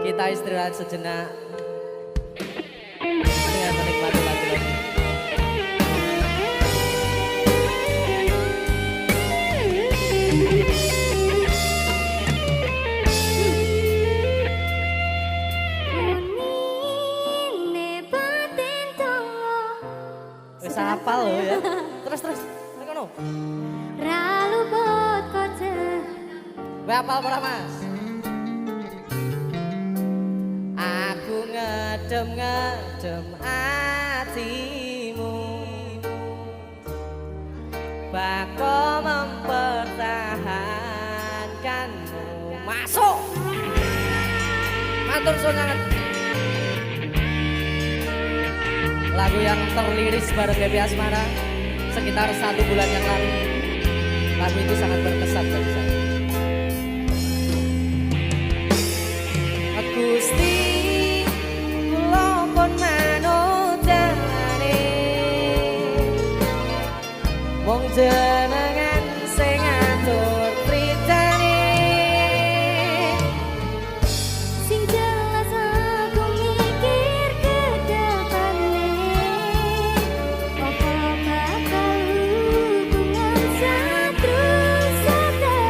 Kita istirahat sejenak dengan menikmati lagu-lagu. Wis hafal loh ya. Terus ngono. Ralu bot koce. Wis hafal ora Mas? Aku ngedem hatimu, bako mempertahankanmu. Masuk. Matur suwun sangat. Lagu yang terliris bareng Baby Asmara sekitar 1 bulan yang lalu. Lagu itu sangat berkesan bagi saya. Gusti kula pun manut jalane, wong jenengan sing ngatur pritane. Sing jelas aku mikir ke depane, apa bakal hubungan seterusnya.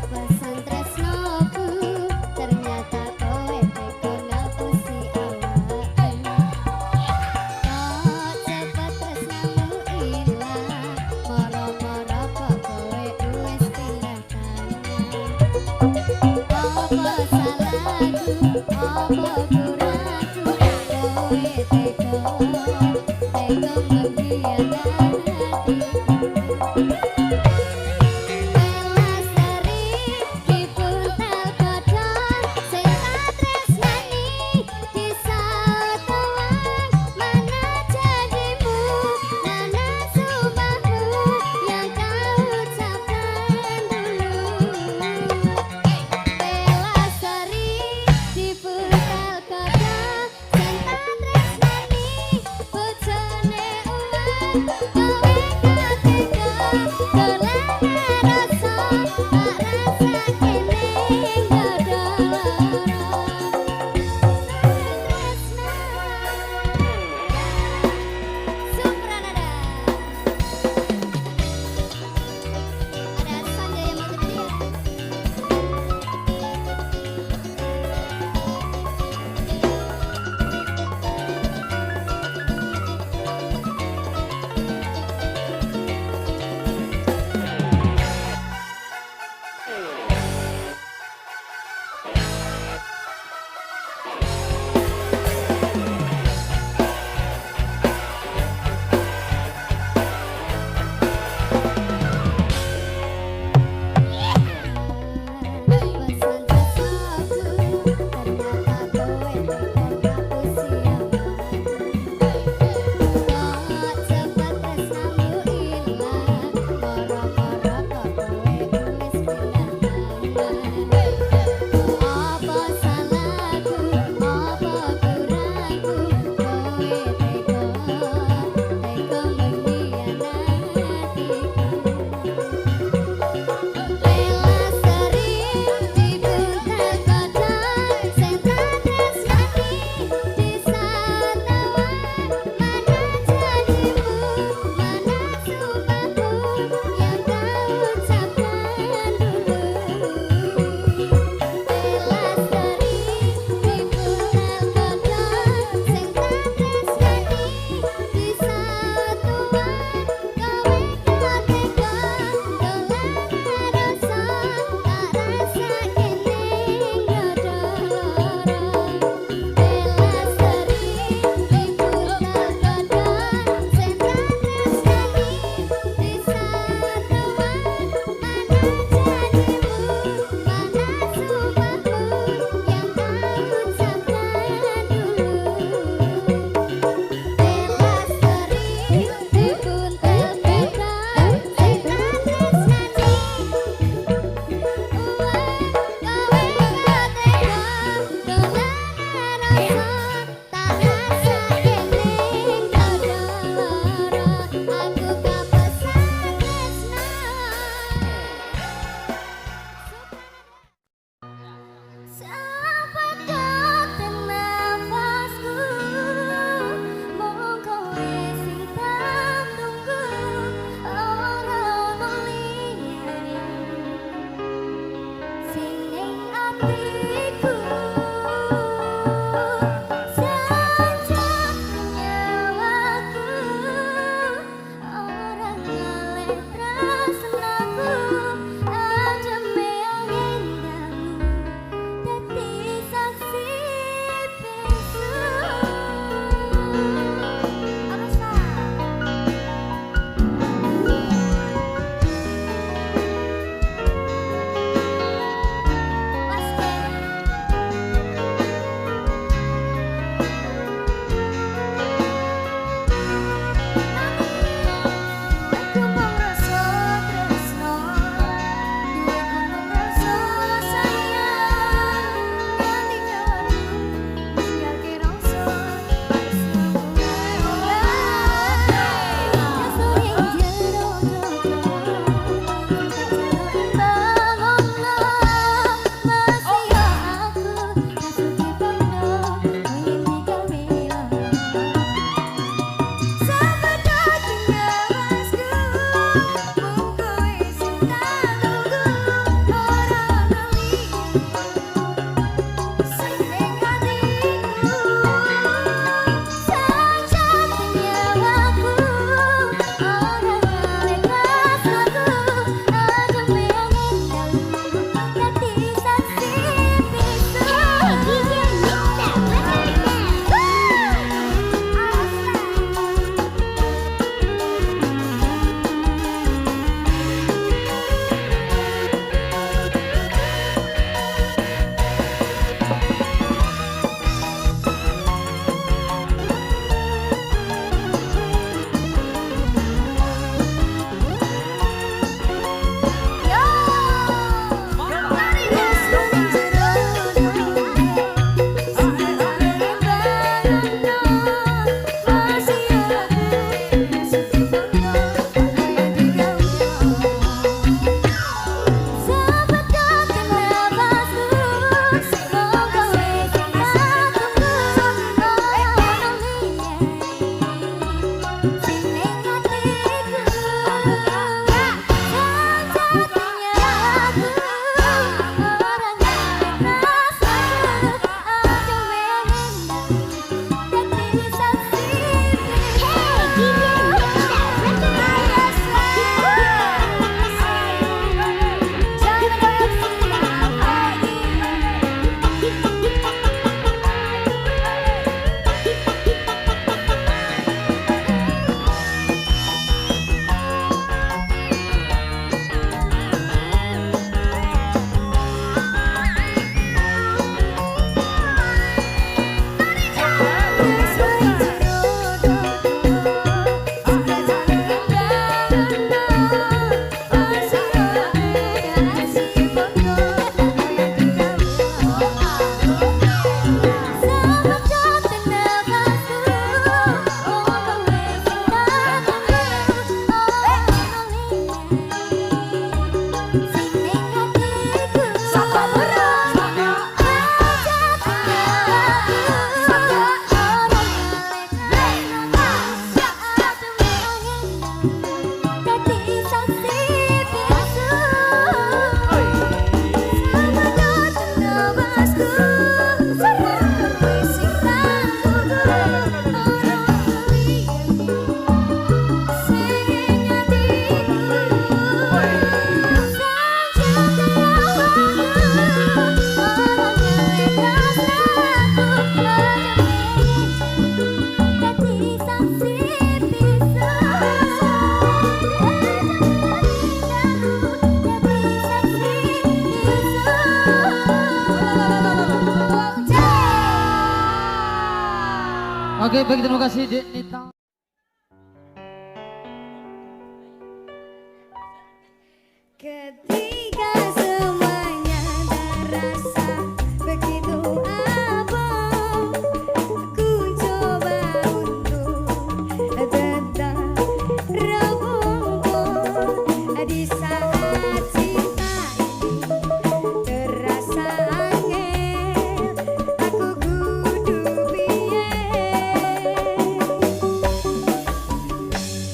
Pesan tresnoku ternyata kowe teko ngapusi awake. Kok cepet tresnamu ilang, moro-moro kok kowe wis pindah tangan. Apa salahku, apa kurangku, kowe teko mengkhianati hatiku. Pelastari dipuntel kodhong sing tak tresnani disatuan mana janjimu mana sumpahmu yang kau ucapkan dulu. Pelastari dipuntel kodhong sing tak tresnani Oke, baik, terima kasih Dek Nita. Ketika semuanya terasa begitu abang, ku coba untuk tetap rengkuh di saat cinta ini terasa angin. Aku kudu piye?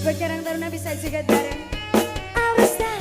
Buat Karang Taruna bisa juga bareng. Alus dah.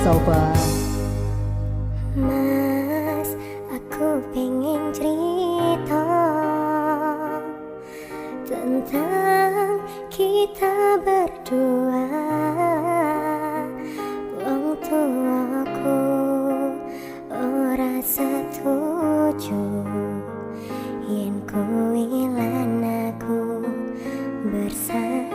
Soba. Mas, aku pengen cerita tentang kita berdua. Wong tuaku ora setuju yen kowe lan aku bersatu.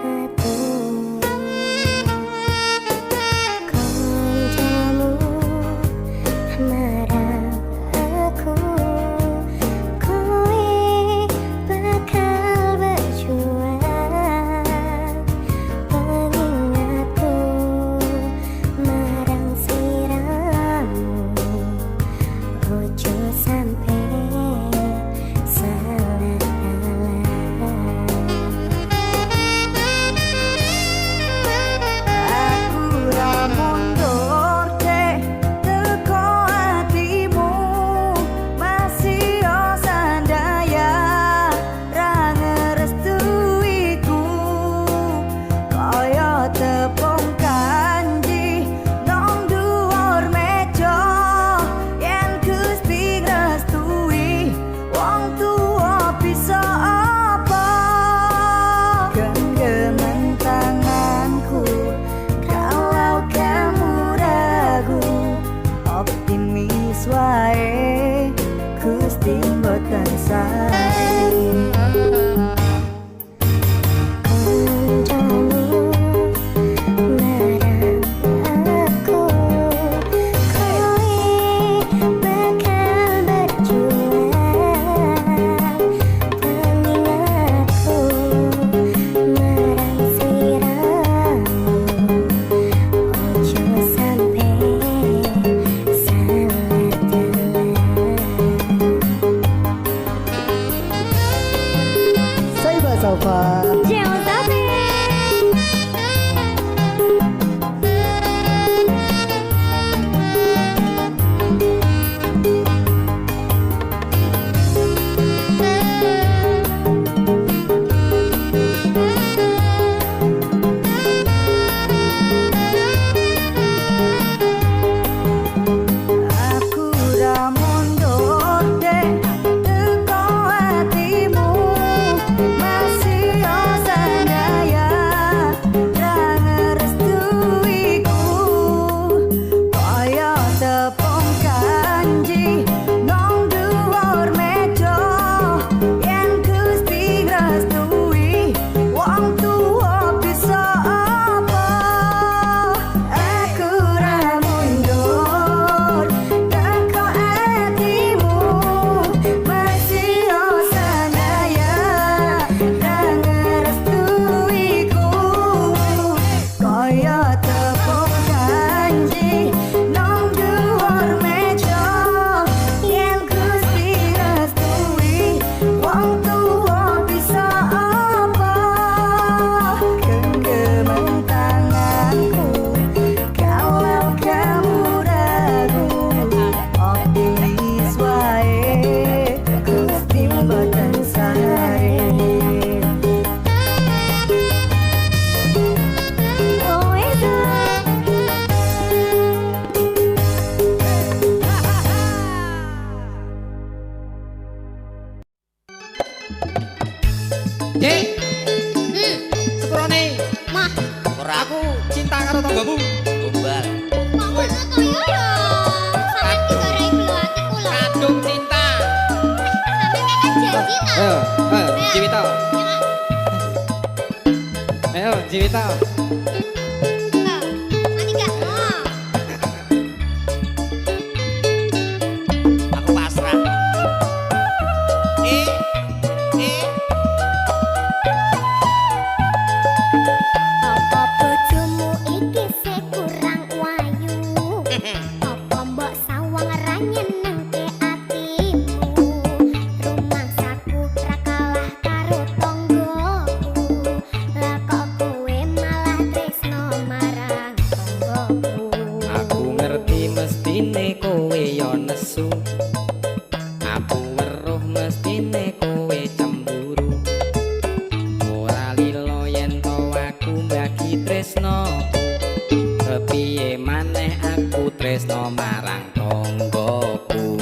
Masih Aku cinta karo tanggamu. Gombal. Kok ngono to yo? Sampeyan digarai gelo atiku lho. Kadung cinta. Sampeyan kan janji ta. Ayo, Jiwita. Ayo, Jiwita. Ani gak mau. Aku pasrah. Eh. Apa bojomu iki sing kurang wayu? Apa mbok sawang ra nyenengke atimu? Rumangsaku ra kalah karo tonggoku. Lah kok kowe malah tresno marang tonggoku? Aku ngerti mestine kowe yo nesu. Aku weruh mestine kowe cemburu. Ora lilo yen to aku mbagi tresno. Kepiye maneh aku tresno marang tonggoku.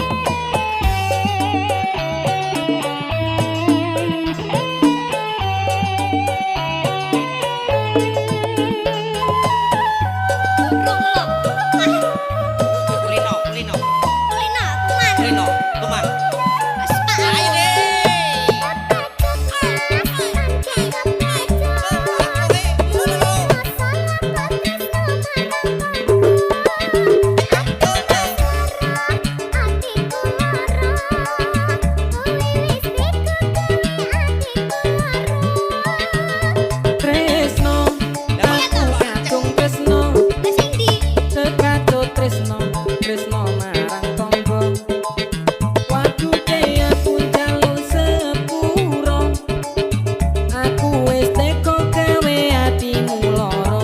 Rong lho. Kulino. Kulina kuman. Kulino. Tuman. Aspa. Ayo deh. Tresno, aku kadung tresno. Wis sing ndi? Kekatut tresno, tresno marang tonggo. Waduhe aku njaluk sepuro. Aku wis teko gawe atimu loro.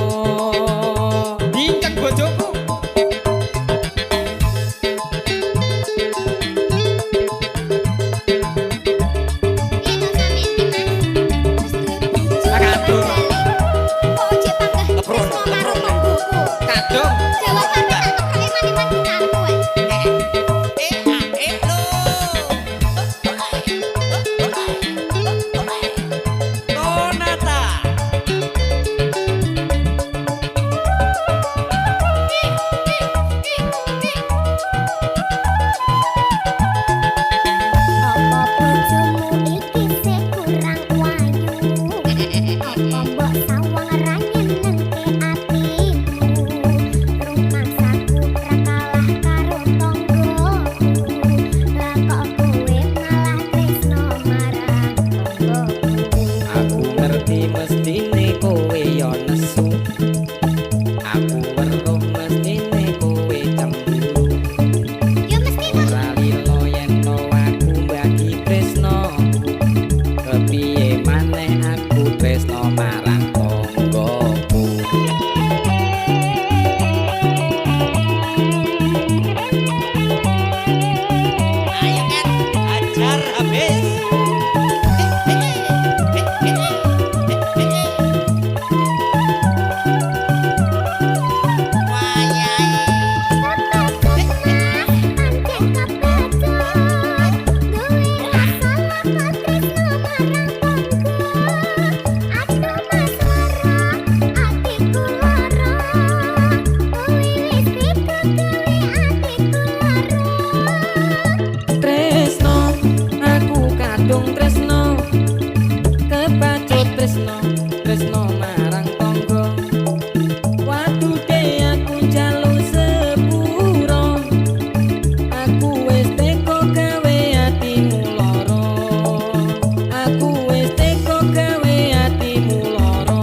Dinceng bojoku. Piye to sampeyan iki, Mas? Wis duwe bojo. Kadung. Kok jek panggah Leprun, tresno karo leprun. tonggoku? Kadung. Jawab sampe tak keproke mani-mani dinarku wae. Donata. Apa bojomu iki sing kurang wayu? Apa mbok sawang ra nyenengke atimu? Rumangsaku ra kalah karo tonggoku. Lah kok kowe malah tresno marang tonggoku? Aku ngerti mestine kowe yo nesu. Aku weruh mestine kowe cemburu. Ya mesti to. Ora lilo yen to aku mbagi tresno. Kepiye maneh aku tresno marang tonggoku. Ayo kan, ajar habis. Tresno, aku kadung tresno. Kepacut tresno, tresno marang tonggo. Waduhe aku njaluk sepuro. Aku wis teko gawe atimu loro. Aku wis teko gawe atimu loro.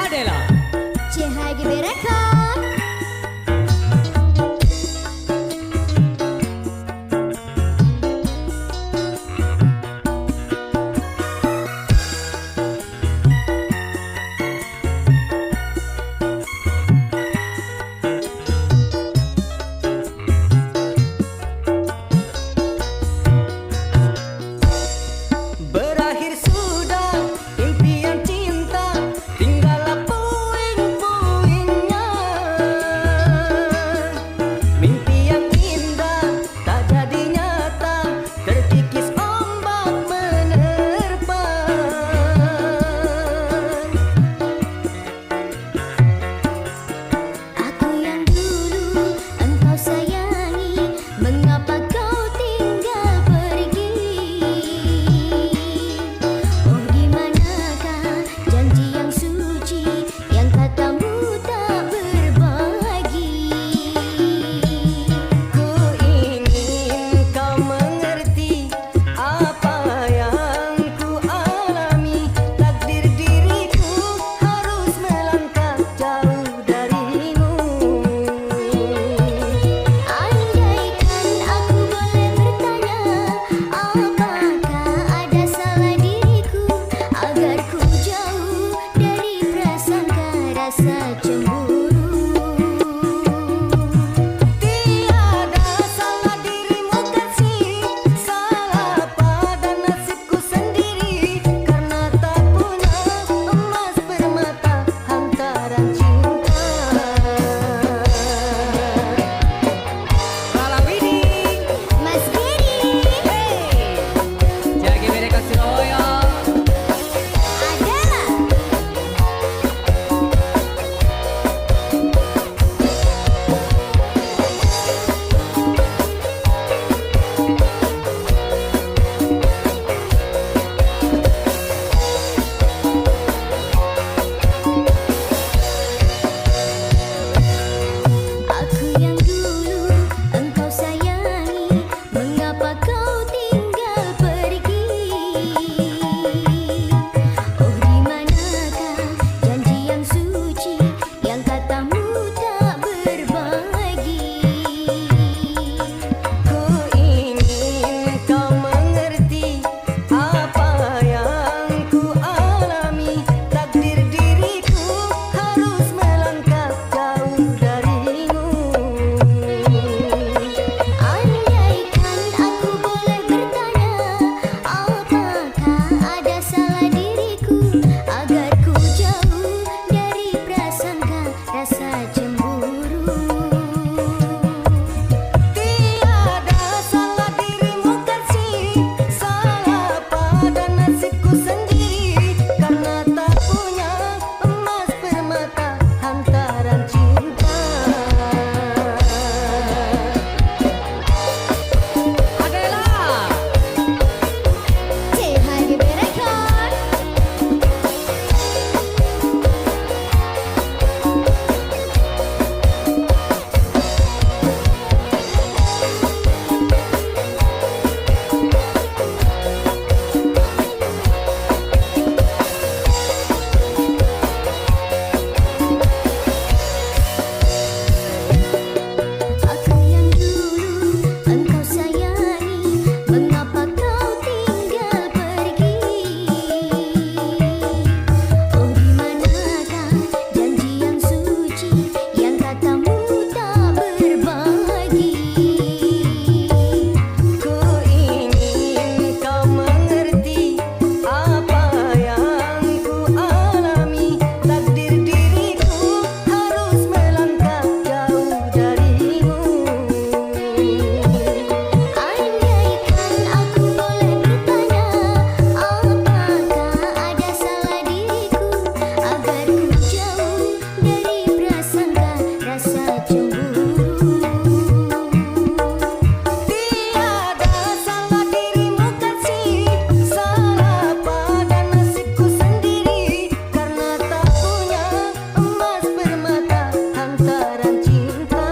Adela. CHGB Record. Berakhir sudah impian cinta, tinggal puing-puingnya. rasa cemburu. Tiada salah dirimu kasih, salah pada nasibku sendiri, karena tak punya emas permata hantaran cinta. Lala Widih, Mas Giri, Jagi Bere Kasinoyo. adalah aku yang dulu engkau sayangi, mengapa kau tinggal pergi? Oh, di manakah janji yang suci yang katamu tak berbagi? Ku ingin kau mengerti apa yang ku alami. Takdir diriku harus melangkah jauh darimu. Andaikan aku boleh bertanya, apakah ada salah diriku agar ku jauh dari prasangka rasa cemburu? Tiada salah dirimu kasih, salah pada nasibku sendiri, karena tak punya emas permata hantaran cinta. Adela, CHGB Record. Aku yang dulu engkau sayangi, mengapa kau tinggal pergi? Oh, di manakah janji yang suci yang katamu tak berbagi? Ku ingin kau mengerti apa yang ku alami. Takdir diriku harus melangkah jauh darimu. Andaikan aku boleh bertanya, apakah ada salah diriku agar ku jauh dari prasangka rasa cemburu? Tiada salah dirimu kasih, salah pada nasibku sendiri, karena tak punya emas permata hantaran cinta.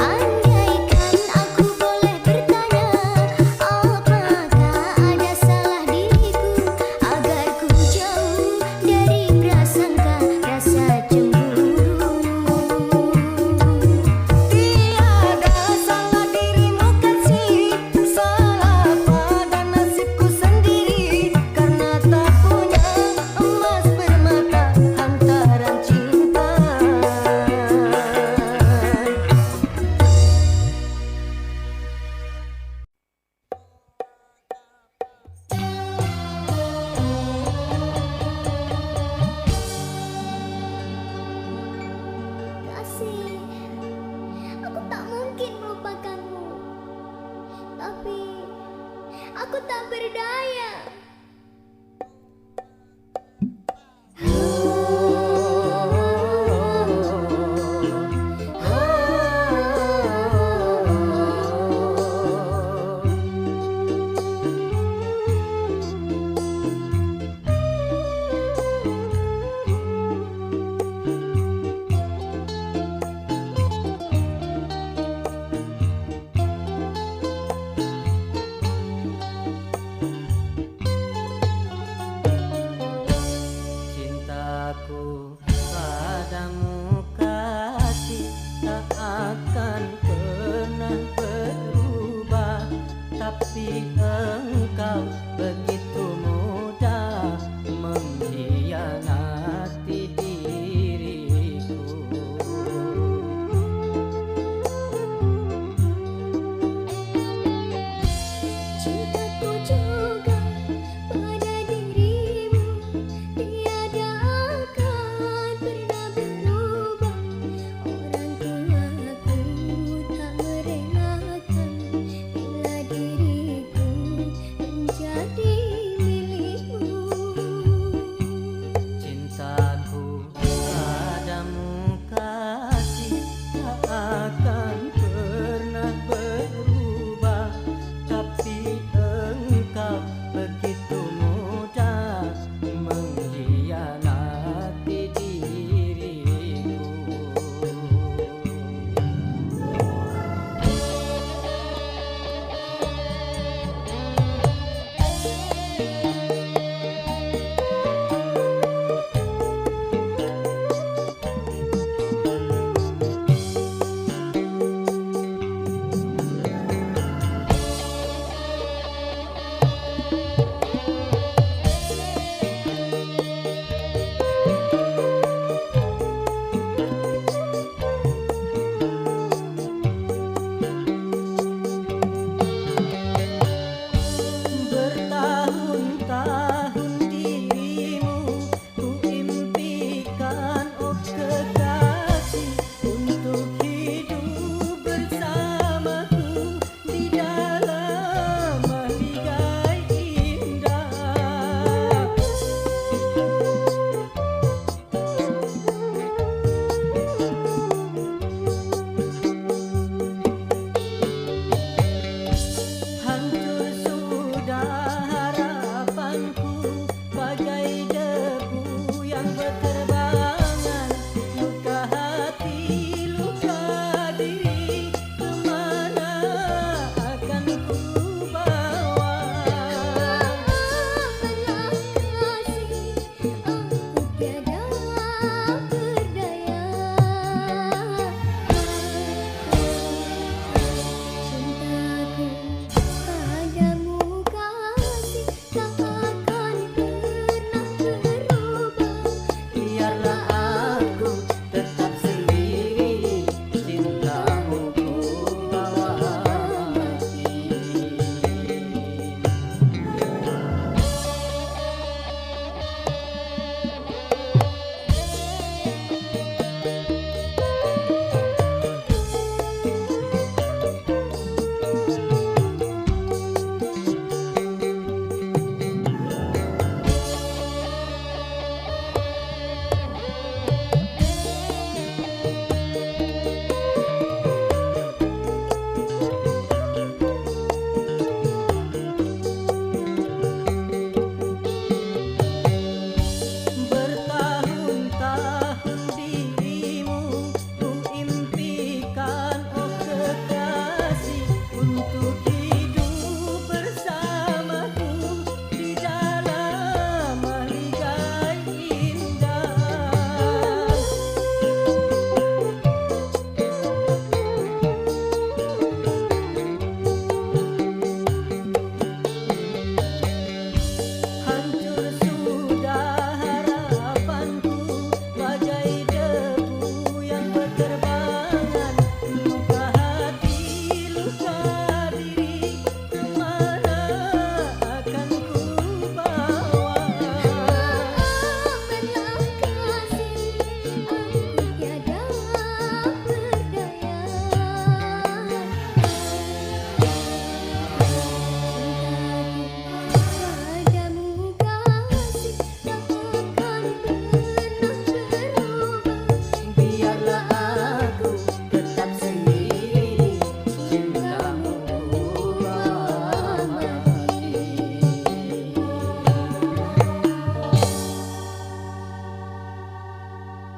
Andaikan aku boleh bertanya, apakah ada salah diriku agar ku jauh dari prasangka rasa cemburu? Tiada salah dirimu kasih, salah pada nasibku sendiri, karena tak punya emas permata hantaran cinta. Kasih, aku tak mungkin melupakanmu, tapi aku tak berdaya. engkau begitu mudah mengkhianati.